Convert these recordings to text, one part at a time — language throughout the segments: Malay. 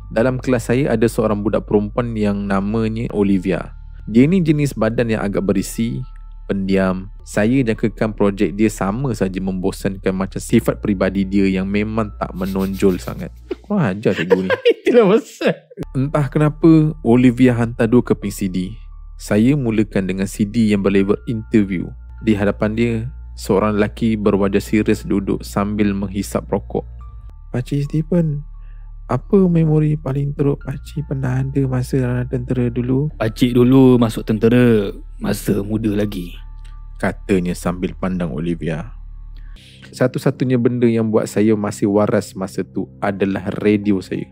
Dalam kelas saya ada seorang budak perempuan yang namanya Olivia. Dia ni jenis badan yang agak berisi, pendiam. Saya jangkakan projek dia sama saja membosankan macam sifat peribadi dia yang memang tak menonjol sangat. Kurang ajar cikgu ni. Itulah pasal. Entah kenapa Olivia hantar 2 keping CD. Saya mulakan dengan CD yang berlabel interview. Di hadapan dia, seorang lelaki berwajah serius duduk sambil menghisap rokok. Pakcik Stephen, apa memori paling teruk pakcik pernah ada masa dalam tentera dulu? Pakcik dulu masuk tentera masa muda lagi, Katanya sambil pandang Olivia. Satu-satunya benda yang buat saya masih waras masa tu adalah radio saya.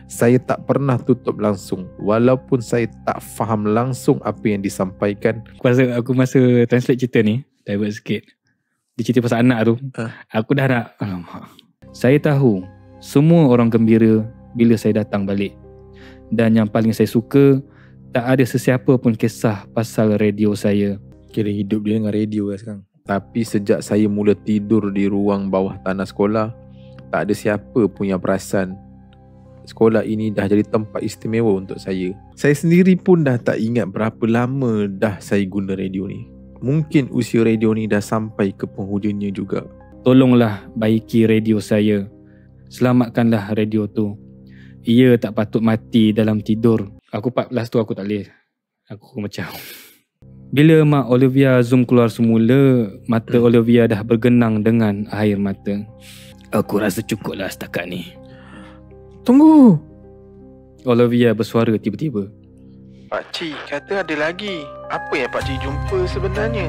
Saya tak pernah tutup langsung walaupun saya tak faham langsung apa yang disampaikan. Aku masa translate cerita ni, divert sikit. Dia cerita pasal anak tu. Aku dah nak, alamak. Saya tahu semua orang gembira bila saya datang balik. Dan yang paling saya suka, tak ada sesiapa pun kisah pasal radio saya. Kira hidup dia dengan radio lah sekarang. Tapi sejak saya mula tidur di ruang bawah tanah sekolah, tak ada siapa pun yang perasan sekolah ini dah jadi tempat istimewa untuk saya. Saya sendiri pun dah tak ingat berapa lama dah saya guna radio ni. Mungkin usia radio ni dah sampai ke penghujungnya juga. Tolonglah baiki radio saya. Selamatkanlah radio tu. Ia tak patut mati dalam tidur. Aku 14 tu aku tak boleh. Aku macam... Bila Mak Olivia zoom keluar semula, mata Olivia dah bergenang dengan air mata. Aku rasa cukup lah setakat ni. Tunggu! Olivia bersuara tiba-tiba. Pakcik kata ada lagi. Apa yang pakcik jumpa sebenarnya?